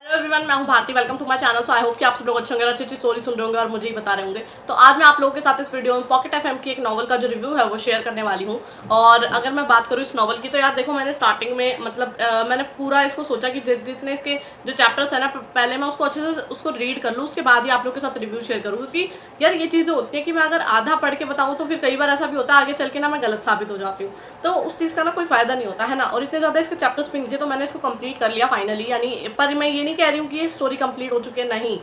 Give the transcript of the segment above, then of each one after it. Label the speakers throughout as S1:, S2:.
S1: Hello everyone, मैं हूं Bharti. Welcome to my channel. So I hope कि आप सब लोग अच्छे होंगे, अच्छी अच्छी स्टोरी सुन रहे होंगे और मुझे ही बता रहे होंगे। तो आज मैं आप लोगों के साथ इस वीडियो में पॉकेट एफएम की एक नॉवल का जो रिव्यू है वो शेयर करने वाली हूं। और अगर मैं बात करूं इस नॉवल की, तो यार देखो, मैंने स्टार्टिंग में मैंने पूरा इसको सोचा कि जितने इसके जो चैप्टर्स है ना, पहले मैं उसको अच्छे से उसको रीड कर लूँ, उसके बाद ही आप लोगों के साथ रिव्यू शेयर करूँ। क्योंकि यार ये चीज़ें होती है कि मैं अगर आधा पढ़ के बताऊँ तो फिर कई बार ऐसा भी होता है आगे चल के ना मैं गलत साबित हो जाती हूँ, तो उस चीज़ का ना कोई फायदा नहीं होता है ना। और इतने ज़्यादा इसके चैप्टर्स भी नहीं थे, तो मैंने इसको कंप्लीट कर लिया फाइनली। यानी पर मैं ये नहीं कह रही हूँ कि ये स्टोरी कंप्लीट हो चुकी है, नहीं,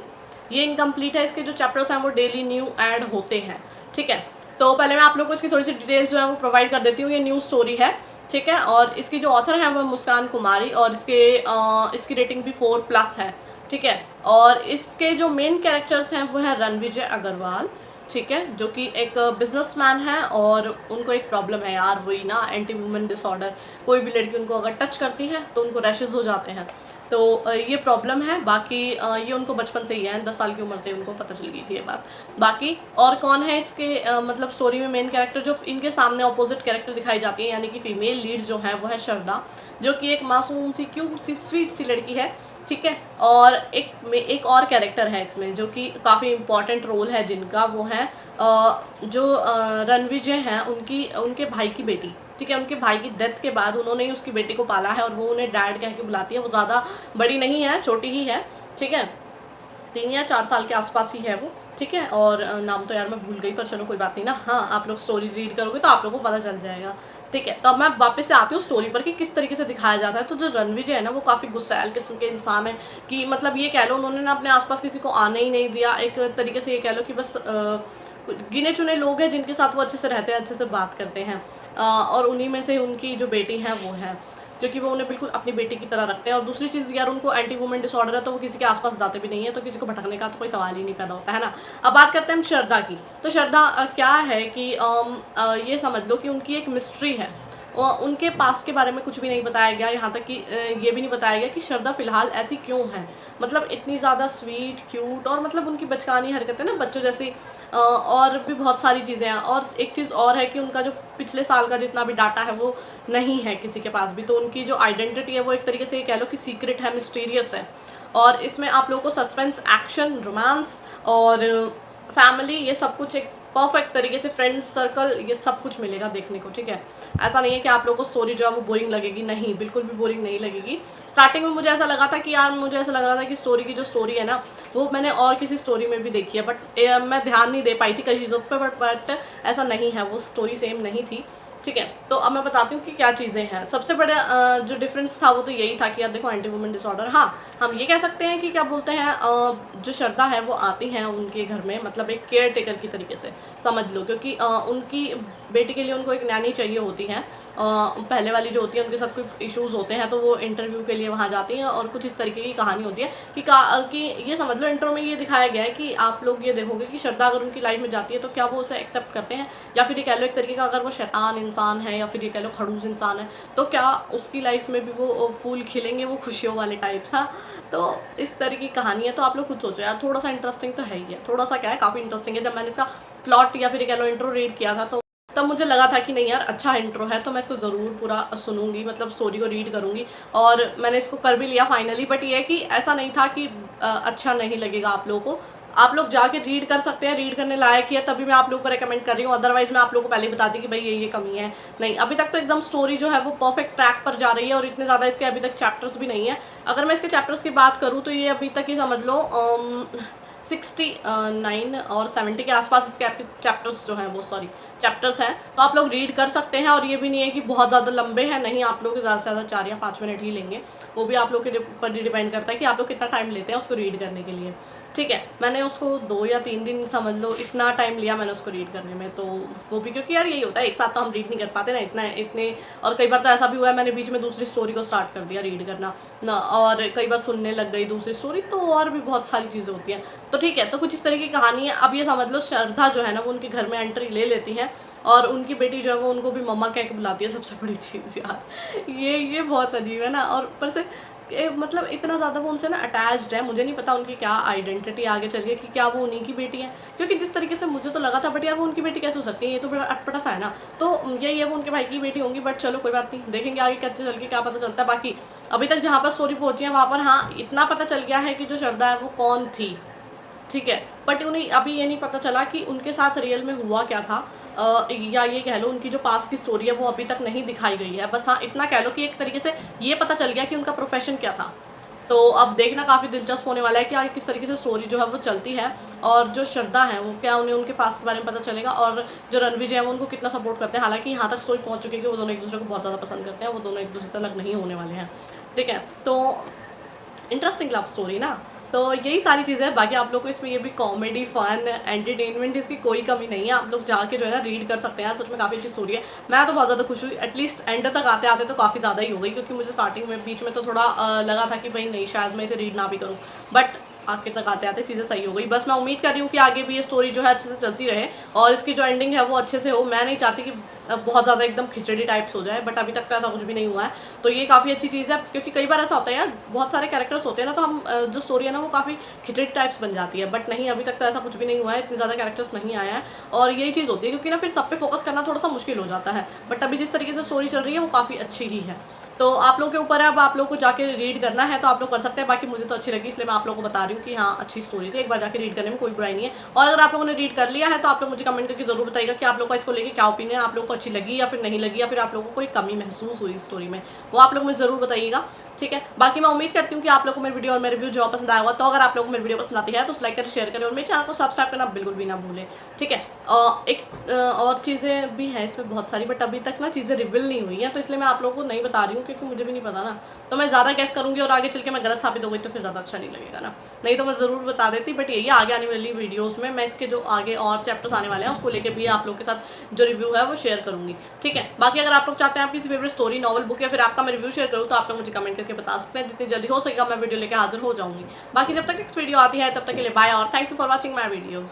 S1: ये इनकम्प्लीट है। इसके जो चैप्टर्स हैं वो डेली न्यू ऐड होते हैं, ठीक है। तो पहले मैं आप लोगों को इसकी थोड़ी सी डिटेल्स जो है वो प्रोवाइड कर देती हूँ। ये न्यू स्टोरी है, ठीक है। और इसकी जो ऑथर है वो मुस्कान कुमारी, और इसकी रेटिंग भी 4+ है, ठीक है। और इसके जो मेन कैरेक्टर्स हैं वो है रणविजय अग्रवाल, ठीक है, जो कि एक बिजनेसमैन है। और उनको एक प्रॉब्लम है यार, वही ना, एंटी वुमेन डिसऑर्डर। कोई भी लड़की उनको अगर टच करती है तो उनको रैशेज हो जाते हैं, तो ये प्रॉब्लम है। बाकी ये उनको बचपन से ही है, 10 साल की उम्र से उनको पता चल गई थी ये बात। बाकी और कौन है इसके मतलब स्टोरी में मेन कैरेक्टर, जो इनके सामने ऑपोजिट कैरेक्टर दिखाई जाती है, यानी कि फीमेल लीड जो है वो है श्रद्धा, जो कि एक मासूम सी क्यूट सी स्वीट सी लड़की है, ठीक है। और एक और कैरेक्टर है इसमें जो कि काफ़ी इम्पॉर्टेंट रोल है जिनका, वो है जो रणविजय हैं उनके भाई की बेटी, ठीक है। उनके भाई की डेथ के बाद उन्होंने ही उसकी बेटी को पाला है, और वो उन्हें डैड कह के बुलाती है। वो ज़्यादा बड़ी नहीं है, छोटी ही है, ठीक है, 3 या 4 साल के आसपास ही है वो, ठीक है। और नाम तो यार मैं भूल गई, पर चलो कोई बात नहीं ना। हाँ, आप लोग स्टोरी रीड करोगे तो आप लोगों को पता चल जाएगा, ठीक है। तो अब मैं वापस से आती हूँ स्टोरी पर कि किस तरीके से दिखाया जाता है। तो जो रणविजय है ना, वो काफ़ी गुस्सैल किस्म के इंसान है, कि मतलब ये कह लो उन्होंने ना अपने आसपास किसी को आने ही नहीं दिया। एक तरीके से ये कह लो कि बस गिने चुने लोग हैं जिनके साथ वो अच्छे से रहते हैं, अच्छे से बात करते हैं। और उन्हीं में से उनकी जो बेटी है वो है, क्योंकि वो उन्हें बिल्कुल अपनी बेटी की तरह रखते हैं। और दूसरी चीज़ यार, उनको एंटी वुमेन डिसऑर्डर है, तो वो किसी के आसपास जाते भी नहीं है, तो किसी को भटकने का तो कोई सवाल ही नहीं पैदा होता है ना। अब बात करते हैं हम श्रद्धा की। तो श्रद्धा क्या है कि ये समझ लो कि उनकी एक मिस्ट्री है, और उनके पास्ट के बारे में कुछ भी नहीं बताया गया। यहाँ तक कि ये भी नहीं बताया गया कि श्रद्धा फ़िलहाल ऐसी क्यों है, मतलब इतनी ज़्यादा स्वीट क्यूट, और मतलब उनकी बचकानी हरकतें ना बच्चों जैसी, और भी बहुत सारी चीज़ें हैं। और एक चीज़ और है कि उनका जो पिछले साल का जितना भी डाटा है वो नहीं है किसी के पास भी, तो उनकी जो आइडेंटिटी है वो एक तरीके से ये कह लो कि सीक्रेट है, मिस्टीरियस है। और इसमें आप लोगों को सस्पेंस, एक्शन, रोमांस और फैमिली, ये सब कुछ एक परफेक्ट तरीके से, फ्रेंड्स सर्कल, ये सब कुछ मिलेगा देखने को, ठीक है। ऐसा नहीं है कि आप लोगों को स्टोरी जो है वो बोरिंग लगेगी, नहीं, बिल्कुल भी बोरिंग नहीं लगेगी। स्टार्टिंग में मुझे ऐसा लगा था कि यार, मुझे ऐसा लग रहा था कि स्टोरी की जो स्टोरी है ना, वो मैंने और किसी स्टोरी में भी देखी है, बट मैं ध्यान नहीं दे पाई थी कई चीज़ों पर, बट ऐसा नहीं है, वो स्टोरी सेम नहीं थी, ठीक है। तो अब मैं बताती हूँ कि क्या चीज़ें हैं। सबसे बड़ा जो डिफरेंस था वो तो यही था कि यार देखो, एंटी वुमेन डिसऑर्डर, हाँ, हम ये कह सकते हैं कि क्या बोलते हैं, जो श्रद्धा है वो आती हैं उनके घर में, मतलब एक केयर टेकर की तरीके से समझ लो। क्योंकि उनकी बेटी के लिए उनको एक नैनी चाहिए होती है, पहले वाली जो होती है उनके साथ कोई इश्यूज़ होते हैं, तो वो इंटरव्यू के लिए वहाँ जाती हैं। और कुछ इस तरीके की कहानी होती है कि ये समझ लो, इंट्रो में ये दिखाया गया है कि आप लोग ये देखोगे कि श्रद्धा अगर उनकी लाइफ में जाती है तो क्या वो उसे एक्सेप्ट करते हैं, या फिर ये कह लो एक तरीके का, अगर वो शैतान इंसान है या फिर ये कह लो खड़ूस इंसान है, तो क्या उसकी लाइफ में भी वो फूल खिलेंगे, वो खुशियों वाले टाइप सा। तो इस तरह की कहानी है। तो आप लोग खुद सोचो यार, थोड़ा सा इंटरेस्टिंग तो है ही है, थोड़ा सा क्या है, काफ़ी इंटरेस्टिंग है। जब मैंने इसका प्लॉट या फिर कह लो इंट्रो रीड किया था, तो तब मुझे लगा था कि नहीं यार, अच्छा इंट्रो है, तो मैं इसको ज़रूर पूरा सुनूंगी, मतलब स्टोरी को रीड करूंगी। और मैंने इसको कर भी लिया फाइनली। बट ये है कि ऐसा नहीं था कि अच्छा नहीं लगेगा आप लोगों को, आप लोग जाके रीड कर सकते हैं, रीड करने लायक ही है, तभी मैं आप लोगों को रेकमेंड कर रही हूँ। अदरवाइज मैं आप लोगों को पहले ही बता दी कि भाई ये कमी है, नहीं। अभी तक तो एकदम स्टोरी जो है वो परफेक्ट ट्रैक पर जा रही है, और इतने ज़्यादा इसके अभी तक चैप्टर्स भी नहीं है। अगर मैं इसके चैप्टर्स की बात करूँ तो ये अभी तक ही समझ लो 69 और 70 के आसपास इसके चैप्टर्स जो हैं वो, सॉरी, चैप्टर्स हैं। तो आप लोग रीड कर सकते हैं, और ये भी नहीं है कि बहुत ज़्यादा लंबे हैं, नहीं, आप लोग ज़्यादा से ज़्यादा 4 या 5 मिनट ही लेंगे। वो भी आप लोग के ऊपर डिपेंड करता है कि आप लोग कितना टाइम लेते हैं उसको रीड करने के लिए, ठीक है। मैंने उसको 2 या 3 दिन समझ लो, इतना टाइम लिया मैंने उसको रीड करने में। तो वो भी क्योंकि यार यही होता है, एक साथ तो हम रीड नहीं कर पाते ना इतने। और कई बार तो ऐसा भी हुआ है, मैंने बीच में दूसरी स्टोरी को स्टार्ट कर दिया रीड करना ना, और कई बार सुनने लग गई दूसरी स्टोरी, तो और भी बहुत सारी चीज़ें होती हैं। तो ठीक है, तो कुछ इस तरह की कहानी है। अब ये समझ लो, श्रद्धा जो है ना, वो उनके घर में एंट्री ले लेती है, और उनकी बेटी जो है वो उनको भी मम्मा कह के बुलाती है। सबसे बड़ी चीज़ यार, ये बहुत अजीब है ना। और ऊपर से मतलब इतना ज़्यादा वो उनसे ना अटैच्ड है। मुझे नहीं पता उनकी क्या आइडेंटिटी आगे चल के कि क्या वो उन्हीं की बेटी है, क्योंकि जिस तरीके से मुझे तो लगा था, बट यार वो उनकी बेटी कैसे हो सकती है, ये तो बड़ा अटपटा सा है ना। तो यही है, वो उनके भाई की बेटी होंगी, बट चलो कोई बात नहीं, देखेंगे आगे कैसे चल के क्या पता चलता है। बाकी अभी तक जहाँ पर स्टोरी पहुँची है वहाँ पर हाँ इतना पता चल गया है कि जो श्रद्धा है वो कौन थी, ठीक है। बट उन्हें अभी ये नहीं पता चला कि उनके साथ रियल में हुआ क्या था, या ये कह लो उनकी जो पास्ट की स्टोरी है वो अभी तक नहीं दिखाई गई है। बस हाँ इतना कह लो कि एक तरीके से ये पता चल गया कि उनका प्रोफेशन क्या था। तो अब देखना काफ़ी दिलचस्प होने वाला है कि आगे किस तरीके से स्टोरी जो है वो चलती है, और जो श्रद्धा है वो क्या उन्हें उनके पास्ट के बारे में पता चलेगा, और जो रणविजय है वो उनको कितना सपोर्ट करते हैं। हालांकि यहाँ तक स्टोरी पहुँच चुकी है कि वो दोनों एक दूसरे को बहुत ज़्यादा पसंद करते हैं, वो दोनों एक दूसरे से अलग नहीं होने वाले हैं, ठीक है। तो इंटरेस्टिंग लव स्टोरी ना। तो यही सारी चीज़ें हैं। बाकी आप लोग को इसमें ये भी कॉमेडी, फन, एंटरटेनमेंट, इसकी कोई कमी नहीं है। आप लोग जाके जो है ना रीड कर सकते हैं, सच में काफ़ी अच्छी स्टोरी है। मैं तो बहुत ज़्यादा खुश हुई, एटलीस्ट एंड तक आते आते तो काफ़ी ज़्यादा ही हो गई, क्योंकि मुझे स्टार्टिंग में बीच में तो थोड़ा लगा था कि भाई नहीं शायद मैं इसे रीड ना भी करूँ, बट आखिर तक आते आते चीज़ें सही हो गई। बस मैं उम्मीद कर रही हूँ कि आगे भी ये स्टोरी जो है अच्छे से चलती रहे, और इसकी जो एंडिंग है वो अच्छे से हो। मैं नहीं चाहती कि बहुत ज़्यादा एकदम खिचड़ी टाइप्स हो जाए, बट अभी तक तो ऐसा कुछ भी नहीं हुआ है, तो ये काफ़ी अच्छी चीज़ है। क्योंकि कई बार ऐसा होता है यार, बहुत सारे कैरेक्टर्स होते हैं ना, तो हम जो स्टोरी है ना वो काफ़ी खिचड़ी टाइप्स बन जाती है, बट नहीं अभी तक तो ऐसा कुछ भी नहीं हुआ है, इतने ज़्यादा कैरेक्टर्स नहीं आया है, और यही चीज़ होती है, क्योंकि ना फिर सब पे फोकस करना थोड़ा सा मुश्किल हो जाता है। बट अभी जिस तरीके से स्टोरी चल रही है वो काफ़ी अच्छी ही है। तो आप लोगों के ऊपर है, अब आप लोग को जाके रीड करना है तो आप लोग कर सकते हैं। बाकी मुझे तो अच्छी लगी, इसलिए मैं आप लोगों को बता रही हूँ कि हाँ अच्छी स्टोरी थी, एक बार जाके रीड करने में कोई बुराई नहीं है। और अगर आप लोगों ने रीड कर लिया है तो आप लोग मुझे कमेंट करके जरूर बताइएगा कि आप लोग का इसको लेके क्या ओपिनियन है, आप लोग को अच्छी लगी या फिर नहीं लगी, या फिर आप लोगों को कोई कमी महसूस हुई स्टोरी में, वो आप लोग मुझे जरूर बताइएगा, ठीक है। बाकी मैं उम्मीद करती हूँ कि आप लोग को मेरी वीडियो और मेरे रिव्यू जो पसंद आया होगा। तो अगर आप लोग को मेरी वीडियो पसंद आती है तो लाइक करें, शेयर करें, और मेरे चैनल को सब्सक्राइब करना बिल्कुल भी ना भूलें, ठीक है। एक और चीज़ें भी हैं इसमें बहुत सारी, बट अभी तक ना चीज़ें रिवील नहीं हुई हैं, तो इसलिए मैं आप लोगों को नहीं बता रही हूँ, क्योंकि मुझे भी नहीं पता ना। तो मैं ज़्यादा गैस करूँगी और आगे चल के मैं गलत साबित हो गई तो फिर ज़्यादा अच्छा नहीं लगेगा ना, नहीं तो मैं ज़रूर बता देती। बट यही आगे आने वाली वीडियोज़ में मैं इसके जो आगे और चैप्टर्स आने वाले हैं उसको लेकर भी आप लोग के साथ जो रिव्यू है वो शेयर करूँगी, ठीक है। बाकी अगर आप लोग चाहते हैं आप किसी फेवरेट स्टोरी, नॉवल, बुक या फिर आपका मैं रिव्यू शेयर करूँ तो आप लोग मुझे कमेंट करके बता सकते हैं। जितनी जल्दी हो सकेगा मैं वीडियो लेकर हाजिर हो जाऊँगी। बाकी जब तक नेक्स्ट वीडियो आती है तब तक के लिए बाय, और thank you for watching my video.